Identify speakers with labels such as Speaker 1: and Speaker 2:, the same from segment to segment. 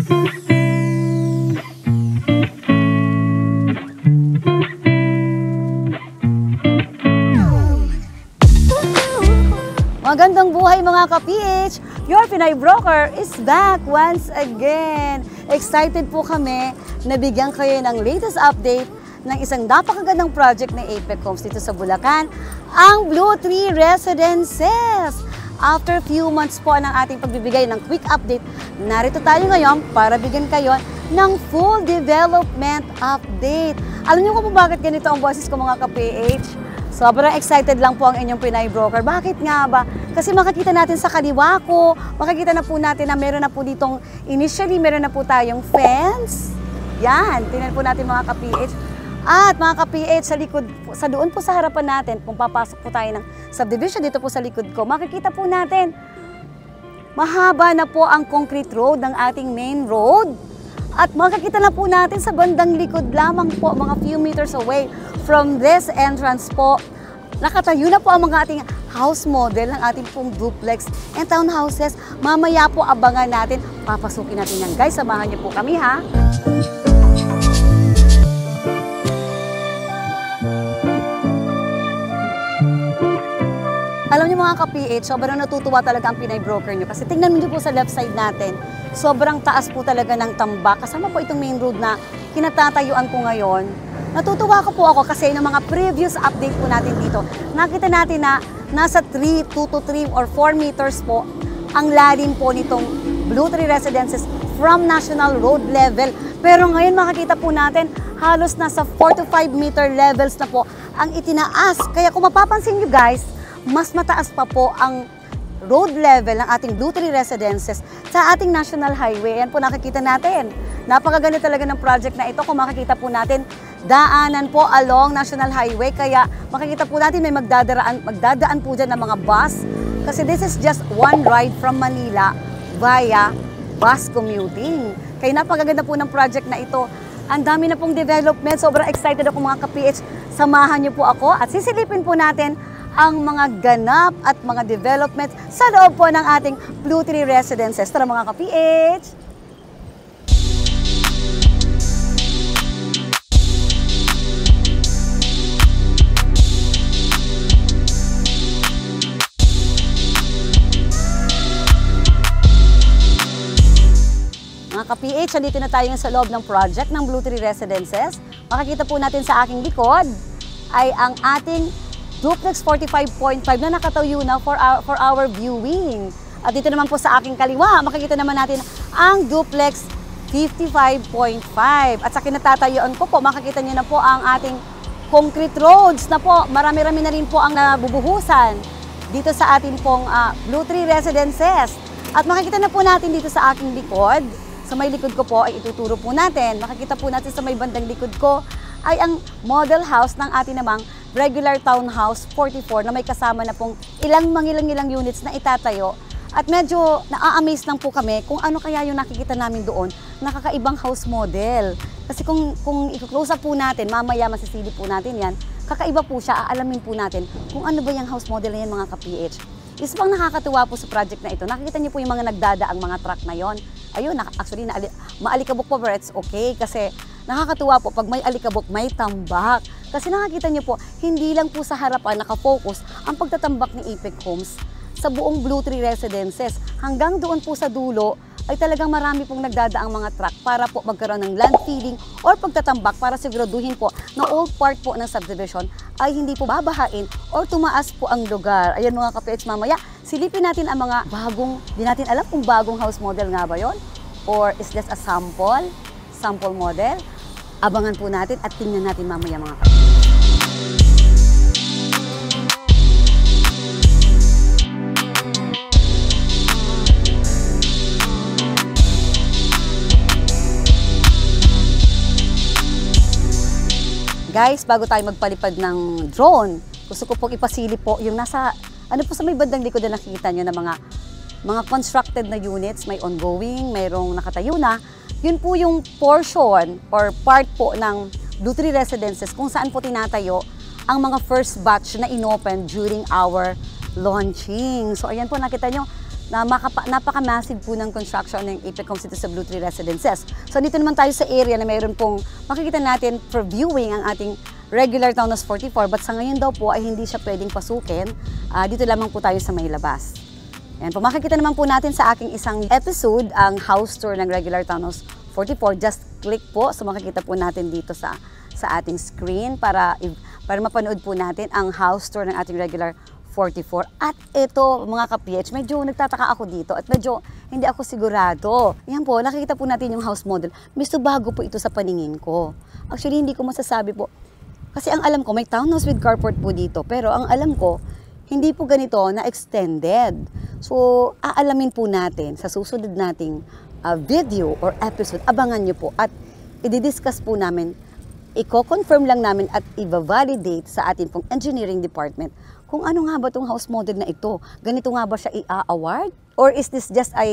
Speaker 1: Magandang buhay mga ka-PH! Your Pinay Broker is back once again! Excited po kami na bigyan kayo ng latest update ng isang napakagandang project ng Apex Homes dito sa Bulacan, ang Blue Tree Residences! After few months po ng ating pagbibigay ng quick update, narito tayo ngayon para bigyan kayo ng full development update. Alam niyo kung bakit ganito ang boses ko mga ka-PH? Sobrang excited lang po ang inyong Pinay Broker. Bakit nga ba? Kasi makikita natin sa kaliwa ko, makikita na po natin na meron na po ditong, initially meron na po tayong fence. Yan, tingnan po natin mga ka-PH. At mga ka-PH, sa likod, sa doon po sa harapan natin, kung papasok po tayo ng subdivision dito po sa likod ko, makikita po natin, mahaba na po ang concrete road ng ating main road. At makikita na po natin sa bandang likod lamang po, mga few meters away from this entrance po, nakatayo na po ang mga ating house model ng ating pong duplex and townhouses. Mamaya po abangan natin, papasukin natin yan guys, samahan niyo po kami ha. Alam niyo mga ka-PH, sobrang natutuwa talaga ang Pinay Broker niyo kasi tingnan niyo po sa left side natin, sobrang taas po talaga ng tambak. Kasama po itong main road na kinatatayuan ko ngayon. Natutuwa ko po ako kasi ng mga previous update po natin dito, nakita natin na nasa 2 to 3 or 4 meters po ang lalim po nitong Blue Tree Residences from national road level. Pero ngayon makikita po natin halos nasa 4 to 5 meter levels na po ang itinaas. Kaya kung mapapansin nyo guys, mas mataas pa po ang road level ng ating Blue Tree Residences sa ating national highway. Ayan po nakikita natin. Napakaganda talaga ng project na ito. Kung makikita po natin, daanan po along National Highway. Kaya makikita po natin may magdadaan po dyan ng mga bus. Kasi this is just one ride from Manila via bus commuting. Kaya napakaganda po ng project na ito. Ang dami na pong development. Sobrang excited ako mga ka-PH. Samahan niyo po ako at sisilipin po natin ang mga ganap at mga developments sa loob po ng ating Blue Tree Residences. Tara mga ka-PH! Mga ka-PH, andito na tayo sa loob ng project ng Blue Tree Residences. Makikita po natin sa aking likod ay ang ating Duplex 45.5 na nakatayo na for our viewing. At dito naman po sa aking kaliwa, makikita naman natin ang Duplex 55.5. At sa kinatatayuan ko po, makikita niyo na po ang ating concrete roads na po. Marami-rami na rin po ang nabubuhusan dito sa ating pong Blue Tree Residences. At makikita na po natin dito sa aking likod. Sa may likod ko po ay ituturo po natin. Makikita po natin sa may bandang likod ko ay ang model house ng ating namang regular townhouse 44 na may kasama na pong ilang units na itatayo. At medyo na-amaze lang po kami kung ano kaya yung nakikita namin doon, nakakaibang house model. Kasi kung i-close up po natin, mamaya masisilip po natin yan, kakaiba po siya, aalamin po natin kung ano ba yung house model na yan mga ka-PH. Isa pang nakakatuwa po sa project na ito, nakikita niyo po yung mga nagdadaang mga truck na yon. Ayun, actually, maalikabok po pero it's okay kasi nakakatuwa po pag may alikabok, may tambak. Kasi nakakita niyo po, hindi lang po sa harapan nakafocus ang pagtatambak ni Apex Homes sa buong Blue Tree Residences. Hanggang doon po sa dulo ay talagang marami pong nagdadaang mga truck para po magkaroon ng land filling or pagtatambak para siguraduhin po na all part po ng subdivision ay hindi po babahain or tumaas po ang lugar. Ayan mga ka-PH, mamaya silipin natin ang mga bagong, di natin alam kung bagong house model nga ba yon or is this a sample model. Abangan po natin at tingnan natin mamaya mga ka-PH. Guys, bago tayo magpalipad ng drone, gusto ko pong ipasilip po yung nasa, ano po sa may bandang likod na nakikita nyo na mga constructed na units, may ongoing, mayroong nakatayo na. Yun po yung portion or part po ng Blue Tree Residences kung saan po tinatayo ang mga first batch na inopen during our launching. So ayan po, nakita nyo, na napaka-massive po ng construction ng Apex Homes dito sa Blue Tree Residences. So dito naman tayo sa area na mayroon pong makikita natin for viewing ang ating regular Townhouse 44, but sa ngayon daw po ay hindi siya pwedeng pasukin. Dito lamang po tayo sa may labas. Ayan po, makikita naman po natin sa aking isang episode ang house tour ng regular Townhouse 44. Just click po, so makikita po natin dito sa ating screen para mapanood po natin ang house tour ng ating regular 44. At ito mga ka-PH, medyo nagtataka ako dito at medyo hindi ako sigurado. Yan po, nakikita po natin yung house model. Medyo bago po ito sa paningin ko. Actually, hindi ko masasabi po. Kasi ang alam ko, may townhouse with carport po dito. Pero ang alam ko, hindi po ganito na extended. So, aalamin po natin sa susunod nating video or episode. Abangan nyo po at i-discuss po namin, i-confirm lang namin at i-validate sa ating pong engineering department kung ano nga ba itong house model na ito. Ganito nga ba siya i-award? Or is this just a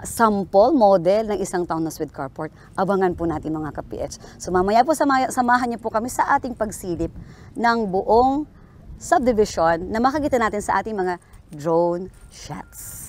Speaker 1: sample model ng isang townhouse with carport? Abangan po natin mga ka-PH. So mamaya po samahan niyo po kami sa ating pagsilip ng buong subdivision na makikita natin sa ating mga drone shots.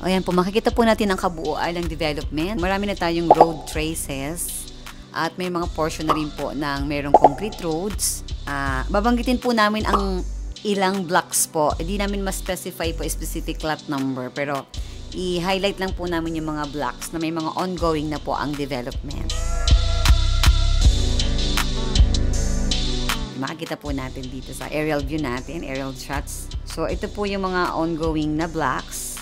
Speaker 1: Ayan po, makikita po natin ang kabuuan ng development. Marami na tayong road traces at may mga portion na rin po ng mayroong concrete roads. Babanggitin po namin ang ilang blocks po. Hindi namin ma-specify po specific lot number, pero i-highlight lang po namin yung mga blocks na may mga ongoing na po ang development. Makikita po natin dito sa aerial view natin, aerial shots. So ito po yung mga ongoing na blocks.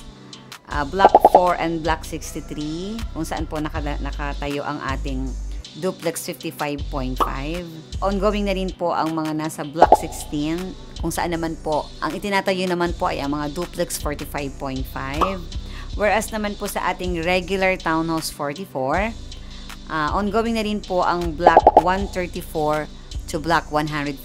Speaker 1: Block 4 and Block 63, kung saan po nakatayo ang ating Duplex 55.5. Ongoing na rin po ang mga nasa Block 16, kung saan naman po, ang itinatayo naman po ay ang mga Duplex 45.5. Whereas naman po sa ating regular Townhouse 44, ongoing na rin po ang Block 134 to Block 145.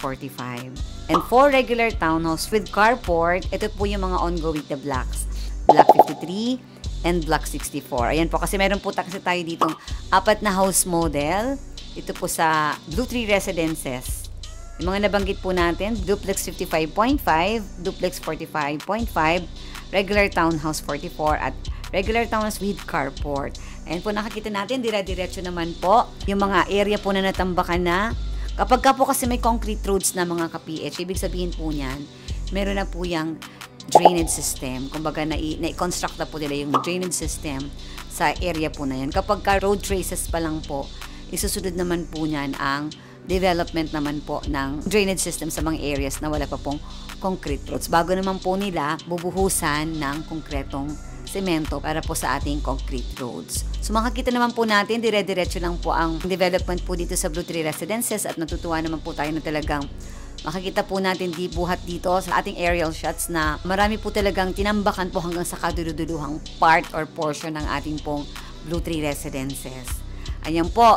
Speaker 1: And for regular Townhouse with carport, ito po yung mga ongoing na blocks. Block 53 and Block 64. Ayan po, kasi meron po kasi tayo ditong 4 na house model. Ito po sa Blue Tree Residences. Yung mga nabanggit po natin, Duplex 55.5, Duplex 45.5, Regular Townhouse 44, at Regular Townhouse with carport. Ayan po, nakakita natin, dire-diretso naman po yung mga area po na natambakan na. Kapag ka po kasi may concrete roads na mga ka-PH, ibig sabihin po niyan, meron na po yung drainage system. Kumbaga, na-construct na po nila yung drainage system sa area po na yan. Kapag ka road traces pa lang po, isusunod naman po niyan ang development naman po ng drainage system sa mga areas na wala pa pong concrete roads. Bago naman po nila bubuhusan ng konkretong semento para po sa ating concrete roads. So makikita naman po natin, dire-diretso lang po ang development po dito sa Blue Tree Residences at natutuwa naman po tayo na talagang makikita po natin buhat dito sa ating aerial shots na marami po talagang tinambakan po hanggang sa kaduluduluhang part or portion ng ating pong Blue Tree Residences. Ayan po,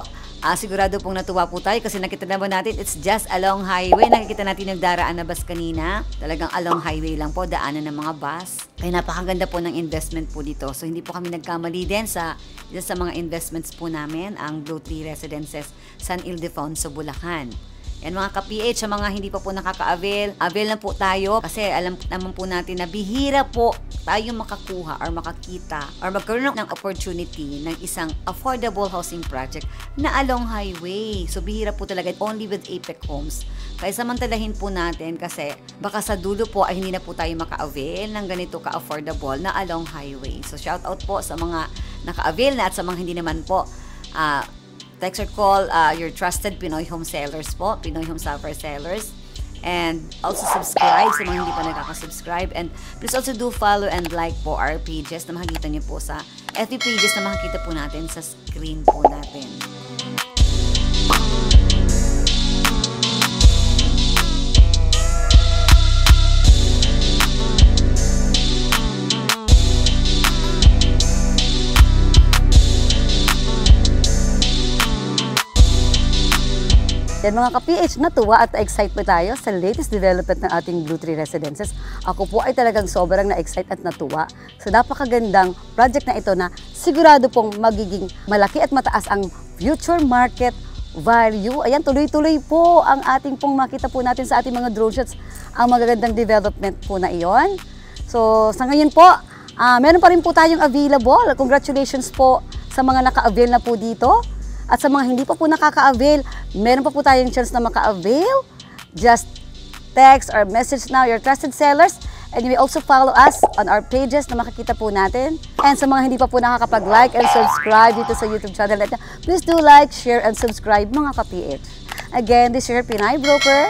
Speaker 1: sigurado pong natuwa po tayo kasi nakita naman natin it's just along highway. Nakikita natin yung daraan na bus kanina. Talagang along highway lang po, daanan ng mga bus. Kaya napakaganda po ng investment po dito. So hindi po kami nagkamali din sa isa sa mga investments po namin, ang Blue Tree Residences San Ildefonso, Bulacan. Yan mga ka-PH, sa mga hindi pa po nakaka-avail, avail na po tayo kasi alam naman po natin na bihira po tayo makakuha or makakita or magkaroon ng opportunity ng isang affordable housing project na along highway. So bihira po talaga, only with Apex Homes. Kaya samantalahin po natin kasi baka sa dulo po ay hindi na po tayo maka-avail ng ganito ka-affordable na along highway. So shout out po sa mga naka-avail na at sa mga hindi naman po. Text or call your trusted Pinoy home sellers po, Pinoy home software sellers. And also subscribe sa mga hindi pa nakaka-subscribe. And please also do follow and like po our pages na makikita niyo po sa FB pages na makikita po natin sa screen po natin. Yan mga ka-PH, natuwa at na-excite po tayo sa latest development ng ating Blue Tree Residences. Ako po ay talagang sobrang na-excite at natuwa sa napakagandang project na ito na sigurado pong magiging malaki at mataas ang future market value. Ayan, tuloy-tuloy po ang ating pong makita po natin sa ating mga drone shots ang magagandang development po na iyon. So, sa ngayon po, meron pa rin po tayong available. Congratulations po sa mga naka-avail na po dito. At sa mga hindi pa po nakaka-avail, meron pa po tayong chance na maka-avail. Just text or message now your trusted sellers. And you may also follow us on our pages na makikita po natin. And sa mga hindi pa po nakakapag-like and subscribe dito sa YouTube channel natin, please do like, share, and subscribe mga ka-PH. Again, this is your Pinay Broker,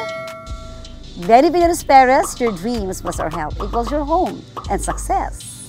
Speaker 1: Benny Villanos Perez, your dreams plus our help equals your home and success.